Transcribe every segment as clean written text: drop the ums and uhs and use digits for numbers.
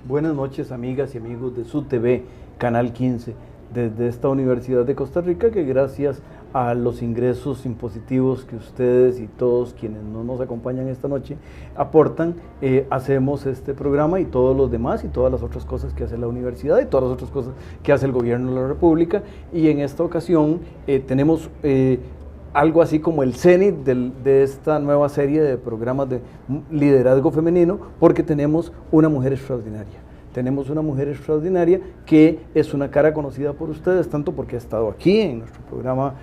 Buenas noches, amigas y amigos de SUTV, Canal 15, desde esta Universidad de Costa Rica, que gracias a los ingresos impositivos que ustedes y todos quienes no nos acompañan esta noche aportan, hacemos este programa y todos los demás y todas las otras cosas que hace la universidad y todas las otras cosas que hace el gobierno de la República. Y en esta ocasión tenemos algo así como el cenit de esta nueva serie de programas de liderazgo femenino, porque tenemos una mujer extraordinaria. Tenemos una mujer extraordinaria que es una cara conocida por ustedes, tanto porque ha estado aquí en nuestro programa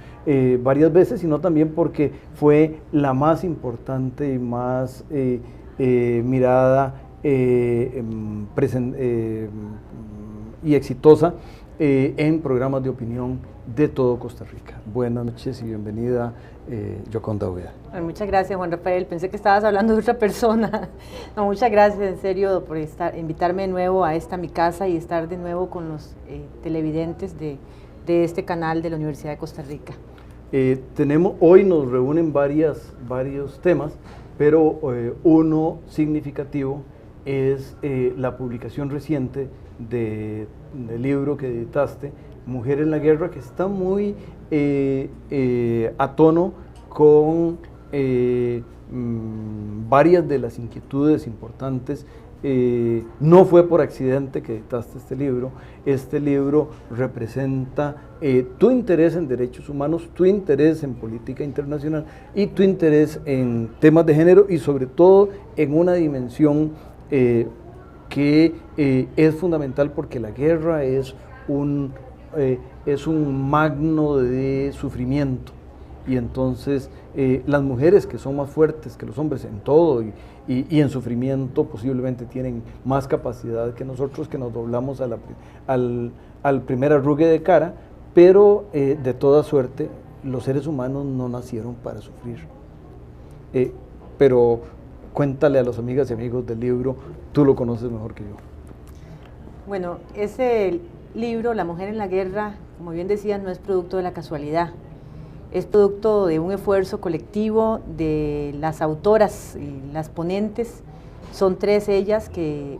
varias veces, sino también porque fue la más importante y más mirada y exitosa en programas de opinión de todo Costa Rica. Buenas noches y bienvenida, Yoconda Uveda. Muchas gracias, Juan Rafael. Pensé que estabas hablando de otra persona. No, muchas gracias, en serio, por invitarme de nuevo a mi casa y estar de nuevo con los televidentes de este canal de la Universidad de Costa Rica. Hoy nos reúnen varios temas, pero uno significativo es la publicación reciente del libro que editaste, Mujer en la Guerra, que está muy a tono con varias de las inquietudes importantes. No fue por accidente que editaste este libro. Este libro representa tu interés en derechos humanos, tu interés en política internacional y tu interés en temas de género, y sobre todo en una dimensión que es fundamental, porque la guerra es un magno de sufrimiento, y entonces las mujeres, que son más fuertes que los hombres en todo y en sufrimiento, posiblemente tienen más capacidad que nosotros, que nos doblamos al primer arrugue de cara, pero de toda suerte los seres humanos no nacieron para sufrir. Pero cuéntale a las amigas y amigos del libro, tú lo conoces mejor que yo. Bueno, ese libro, La Mujer en la Guerra, como bien decías, no es producto de la casualidad, es producto de un esfuerzo colectivo de las autoras y las ponentes. Son tres ellas que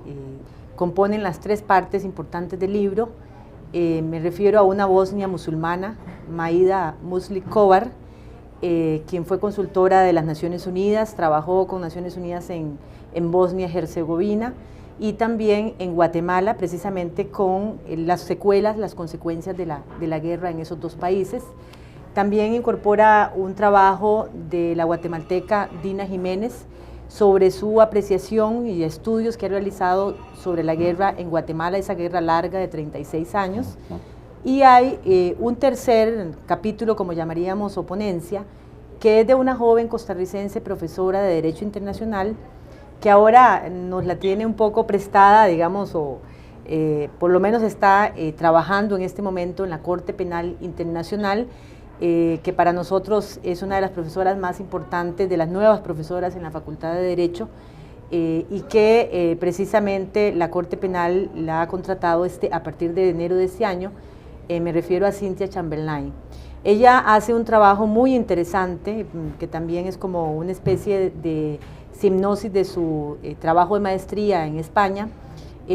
componen las tres partes importantes del libro. Me refiero a una bosnia musulmana, Maida Muslik-Kovar, quien fue consultora de las Naciones Unidas, trabajó con Naciones Unidas en Bosnia-Herzegovina, y también en Guatemala, precisamente con las secuelas, las consecuencias de la guerra en esos dos países. También incorpora un trabajo de la guatemalteca Dina Jiménez sobre su apreciación y estudios que ha realizado sobre la guerra en Guatemala, esa guerra larga de 36 años. Y hay un tercer capítulo, como llamaríamos, o ponencia, que es de una joven costarricense profesora de Derecho Internacional, que ahora nos la tiene un poco prestada, digamos, o por lo menos está trabajando en este momento en la Corte Penal Internacional, que para nosotros es una de las profesoras más importantes, de las nuevas profesoras en la Facultad de Derecho, y que precisamente la Corte Penal la ha contratado a partir de enero de este año. Me refiero a Cynthia Chamberlain. Ella hace un trabajo muy interesante, que también es como una especie de hipnosis de su trabajo de maestría en España,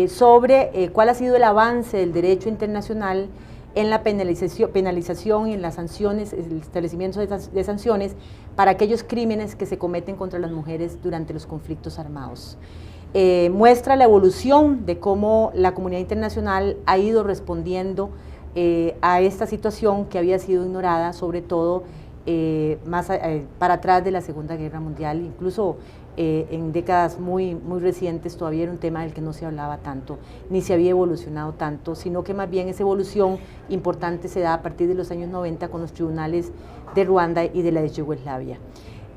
sobre cuál ha sido el avance del derecho internacional en la penalización y en las sanciones, el establecimiento de sanciones para aquellos crímenes que se cometen contra las mujeres durante los conflictos armados. Muestra la evolución de cómo la comunidad internacional ha ido respondiendo a esta situación que había sido ignorada, sobre todo para atrás de la Segunda Guerra Mundial. Incluso en décadas muy recientes todavía era un tema del que no se hablaba tanto, ni se había evolucionado tanto, sino que más bien esa evolución importante se da a partir de los años 90 con los tribunales de Ruanda y de la de Yugoslavia.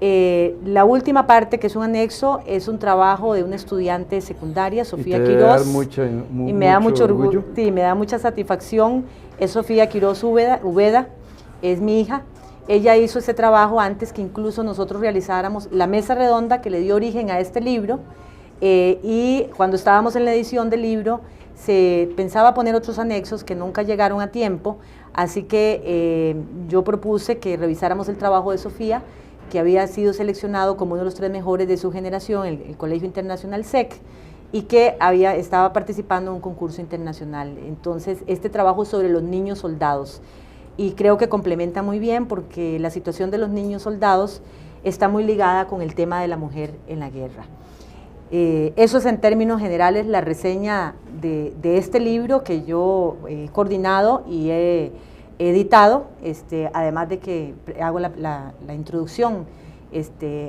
La última parte, que es un anexo, es un trabajo de una estudiante de secundaria, Sofía Quiroz, y me da mucho orgullo, sí, me da mucha satisfacción. Es Sofía Quiroz Uveda, es mi hija. Ella hizo ese trabajo antes que incluso nosotros realizáramos la mesa redonda que le dio origen a este libro, y cuando estábamos en la edición del libro se pensaba poner otros anexos que nunca llegaron a tiempo, así que yo propuse que revisáramos el trabajo de Sofía, que había sido seleccionado como uno de los 3 mejores de su generación, el Colegio Internacional SEC, y que estaba participando en un concurso internacional. Entonces, este trabajo es sobre los niños soldados, y creo que complementa muy bien porque la situación de los niños soldados está muy ligada con el tema de la mujer en la guerra. Eso es en términos generales la reseña de este libro que yo he coordinado y he editado, además de que hago la introducción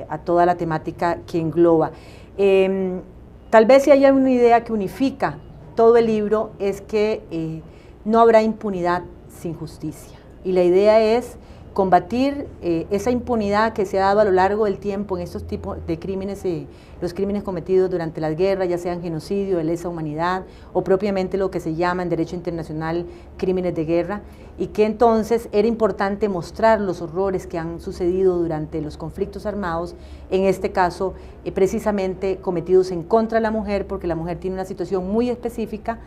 a toda la temática que engloba. Tal vez si hay una idea que unifica todo el libro es que no habrá impunidad sin justicia, y la idea es combatir esa impunidad que se ha dado a lo largo del tiempo en estos tipos de crímenes, los crímenes cometidos durante las guerras, ya sean genocidio, de lesa humanidad o propiamente lo que se llama en derecho internacional crímenes de guerra, y que entonces era importante mostrar los horrores que han sucedido durante los conflictos armados, en este caso precisamente cometidos en contra de la mujer, porque la mujer tiene una situación muy específica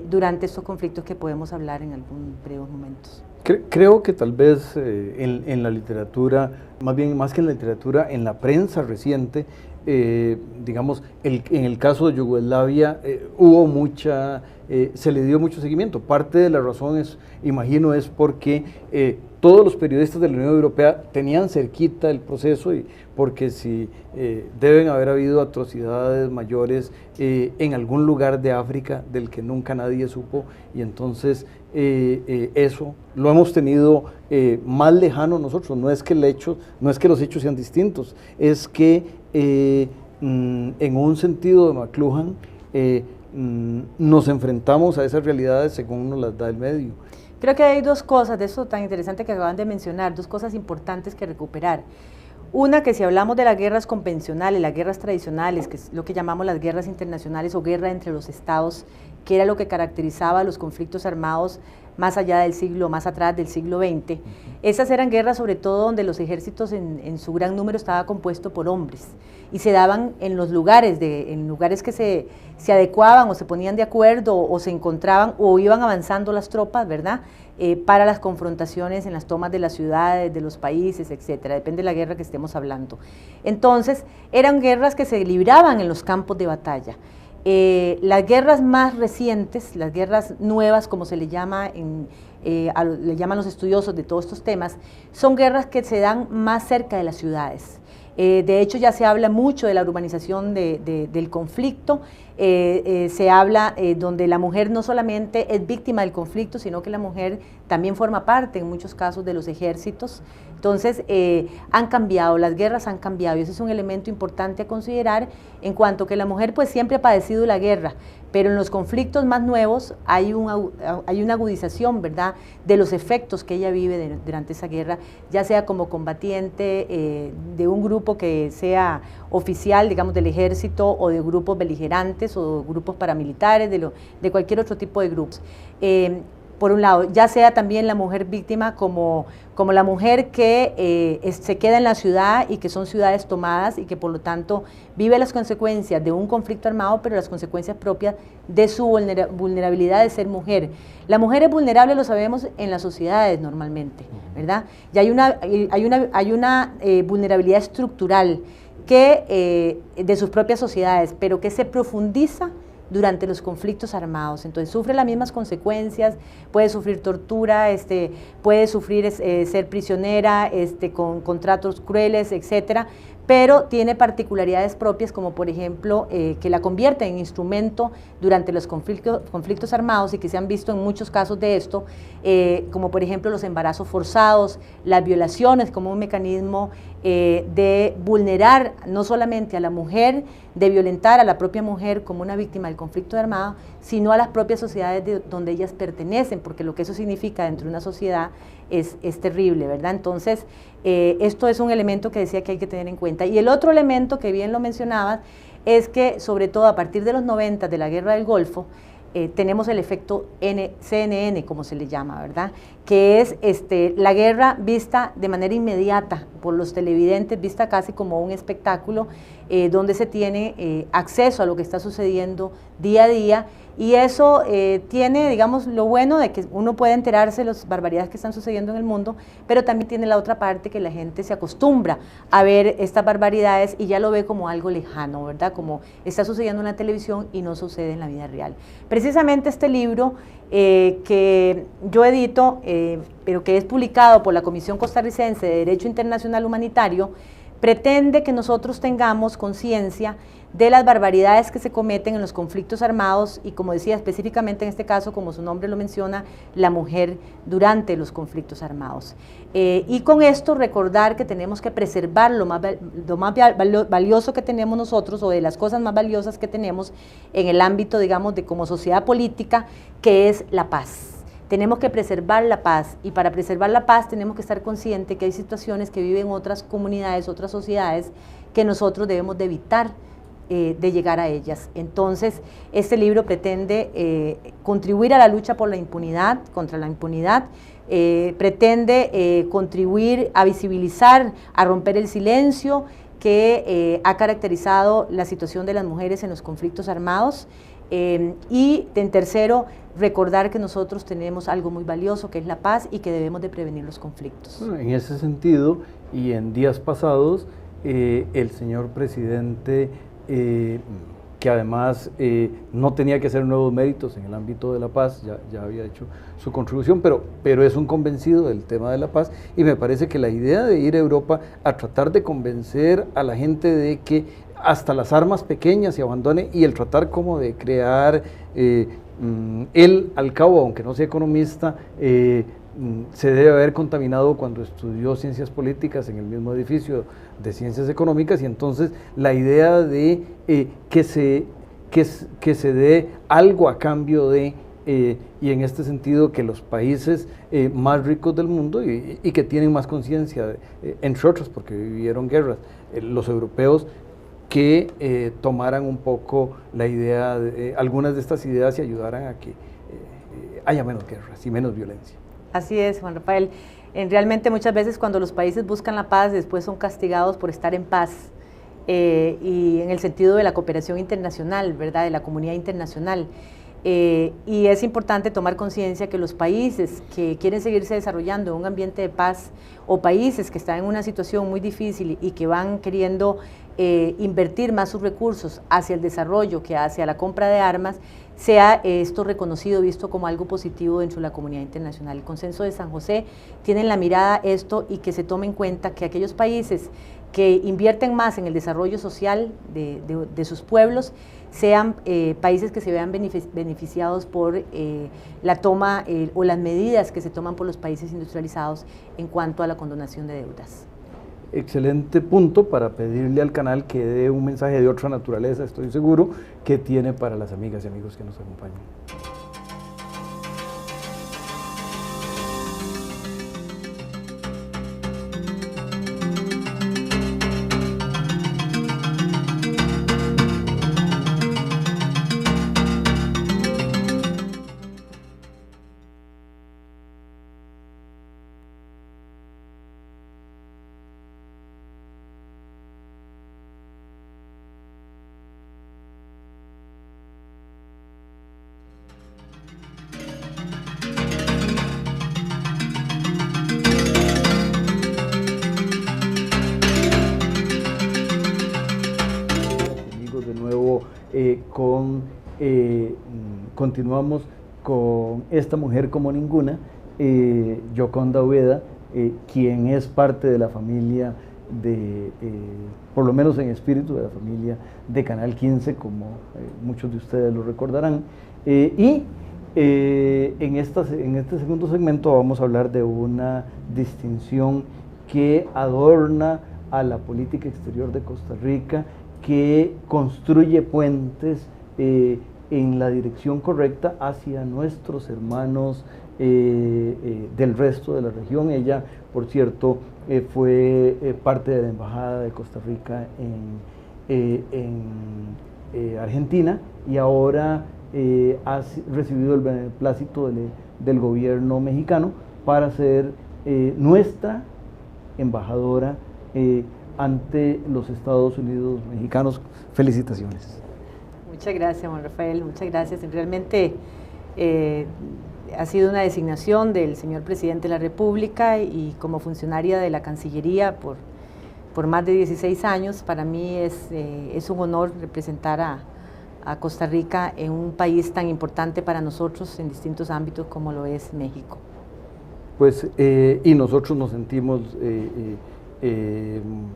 durante estos conflictos que podemos hablar en algún breves momentos. Creo que tal vez en la literatura, más que en la literatura, en la prensa reciente, digamos, en el caso de Yugoslavia hubo se le dio mucho seguimiento. Parte de la razón imagino, es porque todos los periodistas de la Unión Europea tenían cerquita el proceso, y porque si deben haber habido atrocidades mayores en algún lugar de África del que nunca nadie supo, y entonces eso lo hemos tenido más lejano nosotros. No es que los hechos sean distintos, es que en un sentido de McLuhan nos enfrentamos a esas realidades según nos las da el medio. Creo que hay dos cosas de eso tan interesante que acaban de mencionar, dos cosas importantes que recuperar. Una, que si hablamos de las guerras convencionales, las guerras tradicionales, que es lo que llamamos las guerras internacionales o guerra entre los estados, que era lo que caracterizaba los conflictos armados más allá del siglo, más atrás del siglo XX, esas eran guerras sobre todo donde los ejércitos en su gran número estaba compuesto por hombres, y se daban en los lugares, en lugares que se adecuaban o se ponían de acuerdo o se encontraban o iban avanzando las tropas, ¿verdad?, para las confrontaciones en las tomas de las ciudades, de los países, etcétera, depende de la guerra que estemos hablando. Entonces, eran guerras que se libraban en los campos de batalla. Las guerras más recientes, las guerras nuevas, como se le llama, le llaman los estudiosos de todos estos temas, son guerras que se dan más cerca de las ciudades. De hecho, ya se habla mucho de la urbanización del conflicto, se habla donde la mujer no solamente es víctima del conflicto, sino que la mujer también forma parte en muchos casos de los ejércitos. Entonces, han cambiado, las guerras han cambiado, y ese es un elemento importante a considerar, en cuanto que la mujer pues siempre ha padecido la guerra, pero en los conflictos más nuevos hay una agudización, ¿verdad?, de los efectos que ella vive durante esa guerra, ya sea como combatiente de un grupo que sea oficial, digamos, del ejército, o de grupos beligerantes, o grupos paramilitares, de cualquier otro tipo de grupos. Por un lado, ya sea también la mujer víctima como la mujer que se queda en la ciudad y que son ciudades tomadas y que por lo tanto vive las consecuencias de un conflicto armado, pero las consecuencias propias de su vulnerabilidad de ser mujer. La mujer es vulnerable, lo sabemos, en las sociedades normalmente, ¿verdad? Y hay una vulnerabilidad estructural de sus propias sociedades, pero que se profundiza durante los conflictos armados. Entonces sufre las mismas consecuencias, puede sufrir tortura, puede sufrir ser prisionera, con tratos crueles, etcétera, pero tiene particularidades propias, como por ejemplo que la convierte en instrumento durante los conflictos armados, y que se han visto en muchos casos de esto, como por ejemplo los embarazos forzados, las violaciones, como un mecanismo de vulnerar no solamente a la mujer, de violentar a la propia mujer como una víctima del conflicto armado, sino a las propias sociedades donde ellas pertenecen, porque lo que eso significa dentro de una sociedad es terrible, ¿verdad? Entonces, esto es un elemento que decía que hay que tener en cuenta. Y el otro elemento, que bien lo mencionabas, es que sobre todo a partir de los 90, de la Guerra del Golfo, tenemos el efecto CNN, como se le llama, ¿verdad?, que es la guerra vista de manera inmediata por los televidentes, vista casi como un espectáculo, donde se tiene acceso a lo que está sucediendo día a día, y eso tiene, digamos, lo bueno de que uno puede enterarse de las barbaridades que están sucediendo en el mundo, pero también tiene la otra parte que la gente se acostumbra a ver estas barbaridades y ya lo ve como algo lejano, ¿verdad? Como está sucediendo en la televisión y no sucede en la vida real. Precisamente este libro que yo edito, pero que es publicado por la Comisión Costarricense de Derecho Internacional Humanitario, pretende que nosotros tengamos conciencia de las barbaridades que se cometen en los conflictos armados y, como decía, específicamente en este caso, como su nombre lo menciona, la mujer durante los conflictos armados. Y con esto recordar que tenemos que preservar lo más valioso que tenemos nosotros, o de las cosas más valiosas que tenemos en el ámbito, digamos, de como sociedad política, que es la paz. Tenemos que preservar la paz, y para preservar la paz tenemos que estar conscientes que hay situaciones que viven otras comunidades, otras sociedades, que nosotros debemos de evitar de llegar a ellas. Entonces, este libro pretende contribuir a la lucha por la impunidad, contra la impunidad, pretende contribuir a visibilizar, a romper el silencio que ha caracterizado la situación de las mujeres en los conflictos armados, y en tercero, recordar que nosotros tenemos algo muy valioso, que es la paz, y que debemos de prevenir los conflictos. Bueno, en ese sentido, y en días pasados, el señor presidente, que además no tenía que hacer nuevos méritos en el ámbito de la paz, ya había hecho su contribución, pero es un convencido del tema de la paz, y me parece que la idea de ir a Europa a tratar de convencer a la gente de que hasta las armas pequeñas se abandone, y el tratar como de crear, él al cabo, aunque no sea economista, se debe haber contaminado cuando estudió ciencias políticas en el mismo edificio de ciencias económicas, y entonces la idea de que se dé algo a cambio de, y en este sentido que los países más ricos del mundo y que tienen más conciencia, entre otros porque vivieron guerras, los europeos, que tomaran un poco la idea, algunas de estas ideas, y ayudaran a que haya menos guerras y menos violencia. Así es, Juan Rafael. Realmente muchas veces cuando los países buscan la paz, después son castigados por estar en paz, y en el sentido de la cooperación internacional, ¿verdad?, de la comunidad internacional. Y es importante tomar conciencia que los países que quieren seguirse desarrollando en un ambiente de paz, o países que están en una situación muy difícil y que van queriendo invertir más sus recursos hacia el desarrollo que hacia la compra de armas, sea esto reconocido, visto como algo positivo dentro de la comunidad internacional. El Consenso de San José tiene en la mirada esto, y que se tome en cuenta que aquellos países que invierten más en el desarrollo social de sus pueblos sean países que se vean beneficiados por la toma o las medidas que se toman por los países industrializados en cuanto a la condonación de deudas. Excelente punto para pedirle al canal que dé un mensaje de otra naturaleza, estoy seguro, que tiene para las amigas y amigos que nos acompañan. Continuamos con esta mujer como ninguna, Yoconda Ubeda, quien es parte de la familia por lo menos en espíritu, de la familia de Canal 15, como muchos de ustedes lo recordarán. En este segundo segmento vamos a hablar de una distinción que adorna a la política exterior de Costa Rica, que construye puentes en la dirección correcta hacia nuestros hermanos del resto de la región. Ella, por cierto, fue parte de la Embajada de Costa Rica en Argentina, y ahora ha recibido el beneplácito del gobierno mexicano para ser nuestra embajadora ante los Estados Unidos mexicanos. Felicitaciones. Muchas gracias, Juan Rafael, muchas gracias. Realmente ha sido una designación del señor presidente de la República y como funcionaria de la Cancillería por más de 16 años, para mí es un honor representar a Costa Rica en un país tan importante para nosotros en distintos ámbitos como lo es México. Pues, y nosotros nos sentimos,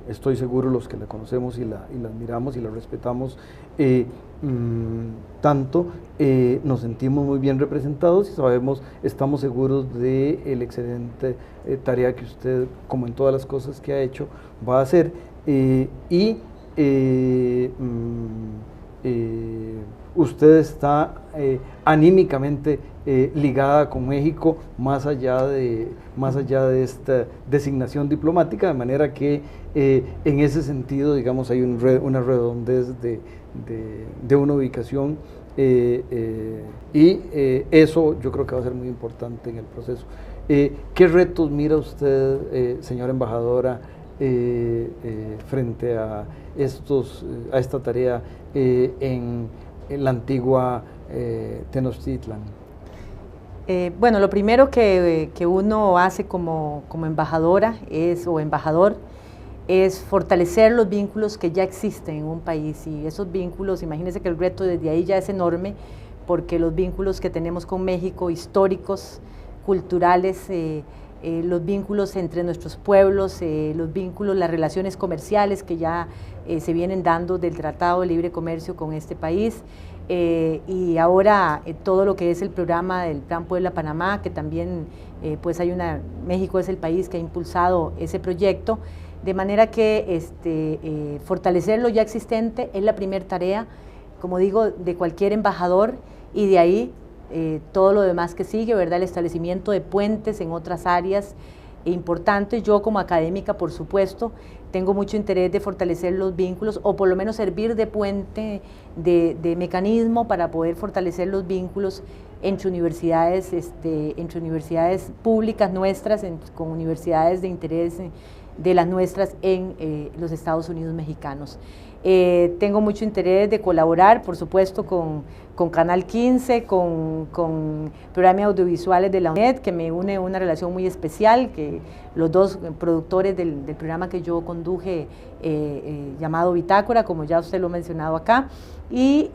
estoy seguro los que la conocemos y la admiramos y la respetamos tanto, nos sentimos muy bien representados y sabemos, estamos seguros de la excelente tarea que usted, como en todas las cosas que ha hecho, va a hacer. Usted está anímicamente ligada con México más allá de esta designación diplomática, de manera que en ese sentido, digamos, hay una redondez de una ubicación y eso yo creo que va a ser muy importante en el proceso. ¿Qué retos mira usted, señora embajadora, frente a esta tarea en la antigua Tenochtitlan? Bueno, lo primero que uno hace como embajadora o embajador es fortalecer los vínculos que ya existen en un país, y esos vínculos, imagínense que el reto desde ahí ya es enorme, porque los vínculos que tenemos con México, históricos, culturales, los vínculos entre nuestros pueblos, los vínculos, las relaciones comerciales que ya se vienen dando del Tratado de Libre Comercio con este país, y ahora todo lo que es el programa del Plan Puebla-Panamá, que también pues México es el país que ha impulsado ese proyecto, de manera que fortalecer lo ya existente es la primera tarea, como digo, de cualquier embajador, y de ahí todo lo demás que sigue, ¿verdad? El establecimiento de puentes en otras áreas importantes. Yo como académica, por supuesto, tengo mucho interés de fortalecer los vínculos, o por lo menos servir de puente, de mecanismo para poder fortalecer los vínculos entre universidades públicas nuestras, con universidades de interés de las nuestras en los Estados Unidos mexicanos. Tengo mucho interés de colaborar, por supuesto, con Canal 15, con programas audiovisuales de la UNED, que me une una relación muy especial, que los dos productores del programa que yo conduje, llamado Bitácora, como ya usted lo ha mencionado acá, y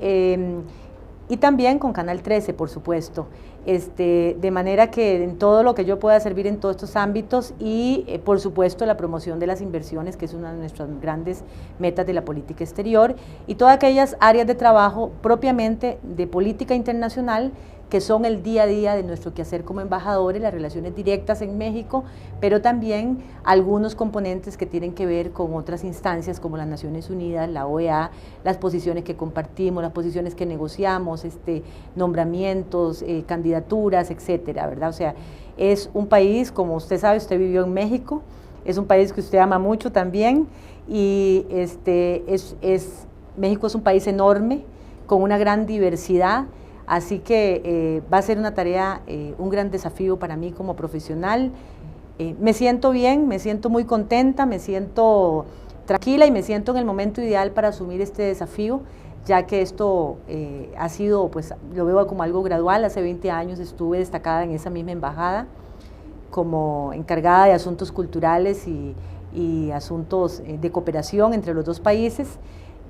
también con Canal 13, por supuesto. De manera que en todo lo que yo pueda servir en todos estos ámbitos, y por supuesto la promoción de las inversiones, que es una de nuestras grandes metas de la política exterior, y todas aquellas áreas de trabajo propiamente de política internacional que son el día a día de nuestro quehacer como embajadores, las relaciones directas en México, pero también algunos componentes que tienen que ver con otras instancias como las Naciones Unidas, la OEA, las posiciones que compartimos, las posiciones que negociamos, nombramientos, candidaturas, etcétera, ¿verdad? O sea, es un país, como usted sabe, usted vivió en México, es un país que usted ama mucho también, y México es un país enorme, con una gran diversidad. Así que va a ser una tarea, un gran desafío para mí como profesional. Me siento bien, me siento muy contenta, me siento tranquila y me siento en el momento ideal para asumir este desafío, ya que esto ha sido, pues lo veo como algo gradual. Hace 20 años estuve destacada en esa misma embajada como encargada de asuntos culturales y asuntos de cooperación entre los dos países.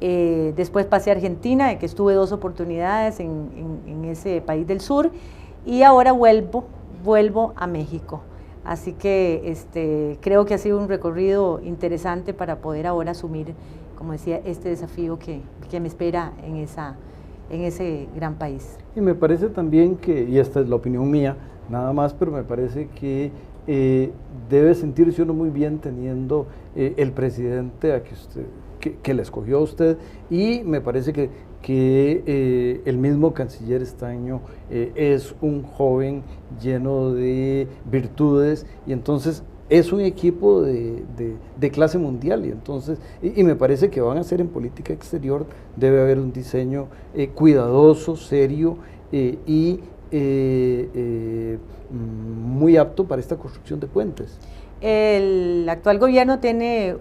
Después pasé a Argentina, que estuve 2 oportunidades en ese país del sur, y ahora vuelvo a México. Así que creo que ha sido un recorrido interesante para poder ahora asumir, como decía, este desafío que me espera en ese gran país. Y me parece también que, y esta es la opinión mía, nada más, pero me parece que debe sentirse uno muy bien teniendo el presidente que le escogió a usted, y me parece que el mismo canciller Estaño es un joven lleno de virtudes, y entonces es un equipo de clase mundial, y entonces y me parece que van a ser en política exterior, debe haber un diseño cuidadoso, serio y muy apto para esta construcción de puentes. El actual gobierno tiene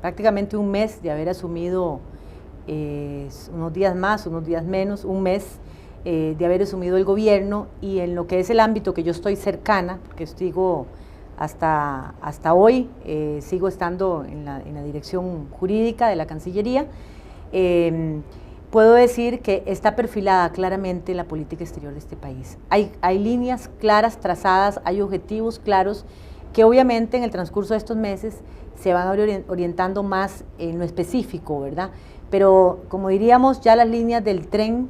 prácticamente un mes de haber asumido unos días más, unos días menos, un mes de haber asumido el gobierno, y en lo que es el ámbito que yo estoy cercana, porque sigo hasta hoy, sigo estando en la dirección jurídica de la Cancillería, puedo decir que está perfilada claramente la política exterior de este país. Hay líneas claras trazadas, hay objetivos claros que obviamente en el transcurso de estos meses se van orientando más en lo específico, ¿verdad? Pero como diríamos, ya las líneas del tren,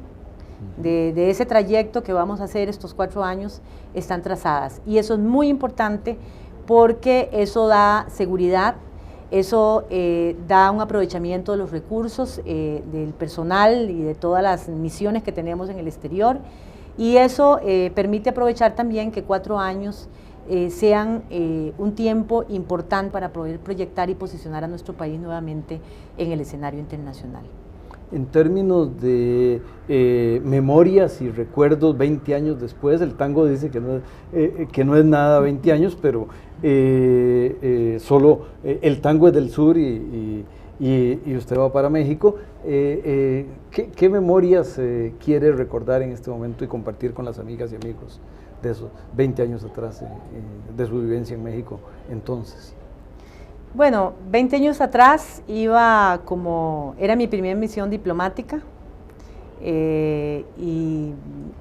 de ese trayecto que vamos a hacer estos 4 años, están trazadas. Y eso es muy importante porque eso da seguridad, eso da un aprovechamiento de los recursos, del personal y de todas las misiones que tenemos en el exterior, y eso permite aprovechar también que 4 años sean un tiempo importante para poder proyectar y posicionar a nuestro país nuevamente en el escenario internacional. En términos de memorias y recuerdos 20 años después, el tango dice que no es nada 20 años, pero solo el tango es del sur y usted va para México. ¿Qué memorias quiere recordar en este momento y compartir con las amigas y amigos de esos 20 años atrás, de su vivencia en México entonces? Bueno, 20 años atrás era mi primera misión diplomática, y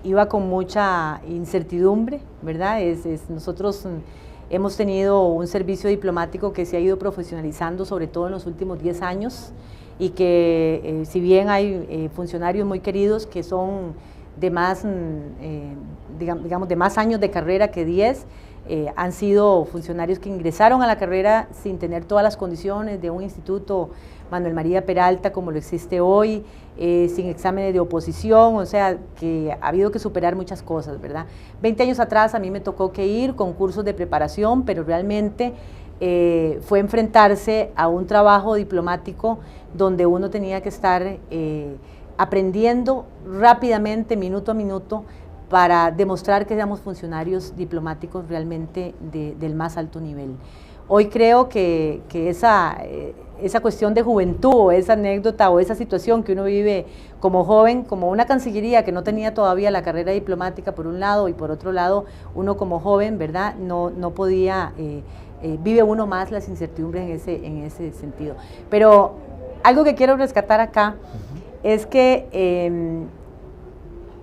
iba con mucha incertidumbre, ¿verdad? Nosotros hemos tenido un servicio diplomático que se ha ido profesionalizando, sobre todo en los últimos 10 años, y que si bien hay funcionarios muy queridos que son de más, digamos, de más años de carrera que 10, han sido funcionarios que ingresaron a la carrera sin tener todas las condiciones de un instituto Manuel María Peralta como lo existe hoy, sin exámenes de oposición, o sea, que ha habido que superar muchas cosas, ¿verdad? 20 años atrás a mí me tocó que ir con cursos de preparación, pero realmente fue enfrentarse a un trabajo diplomático donde uno tenía que estar aprendiendo rápidamente, minuto a minuto, para demostrar que seamos funcionarios diplomáticos realmente del más alto nivel. Hoy creo que esa cuestión de juventud, o esa anécdota, o esa situación que uno vive como joven, como una cancillería que no tenía todavía la carrera diplomática por un lado, y por otro lado, uno como joven, ¿verdad?, no podía, vive uno más las incertidumbres en ese sentido. Pero algo que quiero rescatar acá es que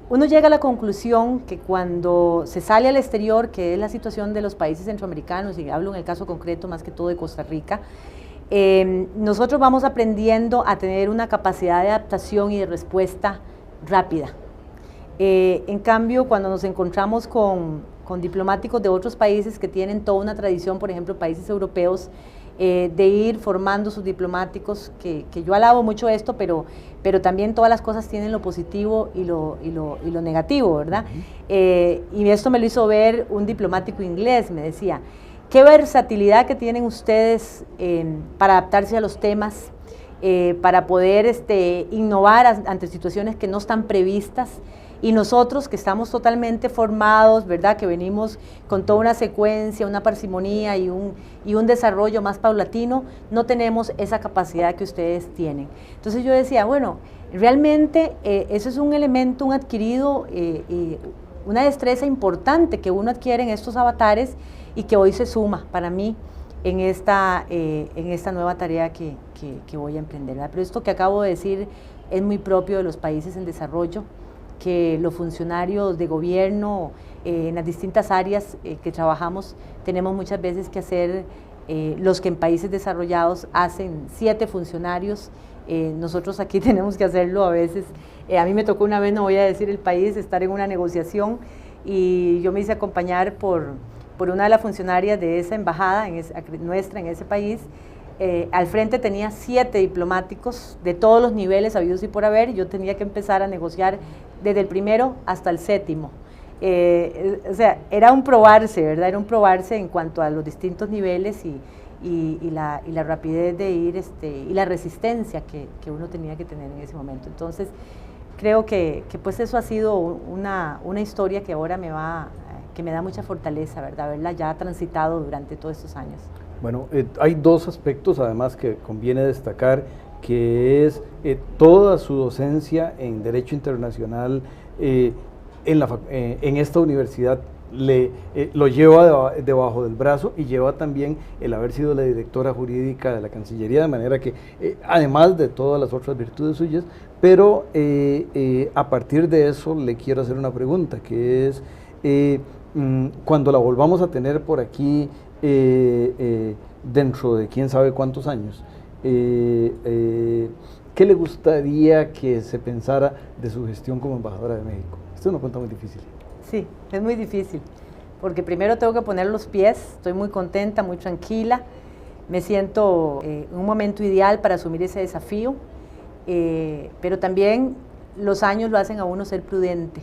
uno llega a la conclusión que cuando se sale al exterior, que es la situación de los países centroamericanos, y hablo en el caso concreto más que todo de Costa Rica, nosotros vamos aprendiendo a tener una capacidad de adaptación y de respuesta rápida. En cambio, cuando nos encontramos con diplomáticos de otros países que tienen toda una tradición, por ejemplo, países europeos, de ir formando sus diplomáticos, que yo alabo mucho esto, pero también todas las cosas tienen lo positivo y lo negativo, ¿verdad? Y esto me lo hizo ver un diplomático inglés, me decía, qué versatilidad que tienen ustedes para adaptarse a los temas, para poder innovar ante situaciones que no están previstas. Y nosotros que estamos totalmente formados, ¿verdad?, que venimos con toda una secuencia, una parsimonía y un desarrollo más paulatino, no tenemos esa capacidad que ustedes tienen. Entonces yo decía, bueno, realmente eso es un elemento, un adquirido, una destreza importante que uno adquiere en estos avatares y que hoy se suma para mí en esta nueva tarea que voy a emprender, ¿verdad? Pero esto que acabo de decir es muy propio de los países en desarrollo, que los funcionarios de gobierno en las distintas áreas que trabajamos tenemos muchas veces que hacer los que en países desarrollados hacen 7 funcionarios, nosotros aquí tenemos que hacerlo a veces. A mí me tocó una vez, no voy a decir el país, estar en una negociación y yo me hice acompañar por una de las funcionarias de esa embajada nuestra en ese país. Al frente tenía 7 diplomáticos de todos los niveles habidos y por haber, y yo tenía que empezar a negociar desde el primero hasta el 7º. O sea, era un probarse, ¿verdad? Era un probarse en cuanto a los distintos niveles y la rapidez de ir, y la resistencia que uno tenía que tener en ese momento. Entonces, creo que pues eso ha sido una historia que ahora que me da mucha fortaleza, ¿verdad? Haberla ya transitado durante todos estos años. Bueno, hay 2 aspectos además que conviene destacar que es toda su docencia en Derecho Internacional en esta universidad, lo lleva debajo del brazo, y lleva también el haber sido la directora jurídica de la Cancillería, de manera que, además de todas las otras virtudes suyas, pero a partir de eso le quiero hacer una pregunta, que es, cuando la volvamos a tener por aquí, dentro de quién sabe cuántos años, ¿qué le gustaría que se pensara de su gestión como embajadora de México? Esto es una pregunta muy difícil. Sí, es muy difícil, porque primero tengo que poner los pies. Estoy muy contenta, muy tranquila, me siento en un momento ideal para asumir ese desafío, pero también los años lo hacen a uno ser prudente,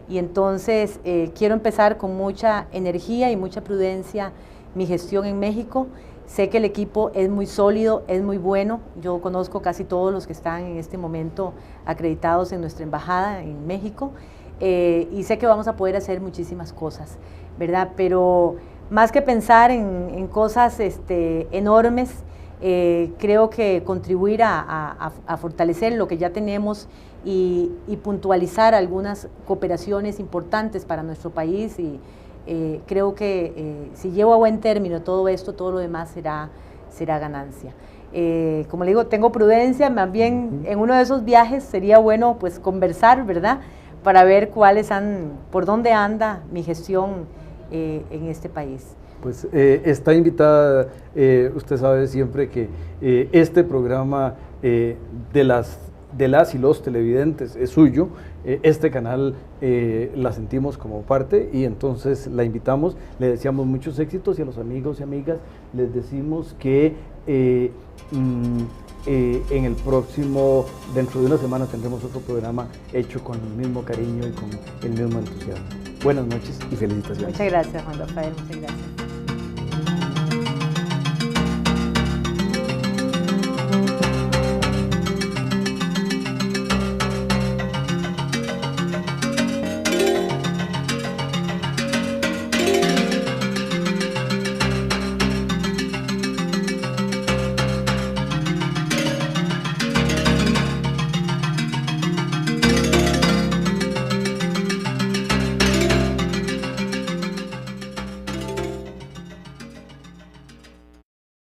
y entonces quiero empezar con mucha energía y mucha prudencia mi gestión en México. Sé que el equipo es muy sólido, es muy bueno. Yo conozco casi todos los que están en este momento acreditados en nuestra embajada en México, y sé que vamos a poder hacer muchísimas cosas, ¿verdad? Pero más que pensar en cosas enormes, creo que contribuir a fortalecer lo que ya tenemos y puntualizar algunas cooperaciones importantes para nuestro país, y creo que si llevo a buen término todo esto, todo lo demás será ganancia. Como le digo, tengo prudencia, más bien en uno de esos viajes sería bueno pues conversar, ¿verdad?, para ver por dónde anda mi gestión en este país. Pues está invitada, usted sabe siempre que este programa de las y los televidentes es suyo, este canal la sentimos como parte, y entonces la invitamos, le deseamos muchos éxitos, y a los amigos y amigas les decimos que en el próximo, dentro de una semana, tendremos otro programa hecho con el mismo cariño y con el mismo entusiasmo. Buenas noches y felicitaciones. Muchas gracias, Juan Rafael, muchas gracias.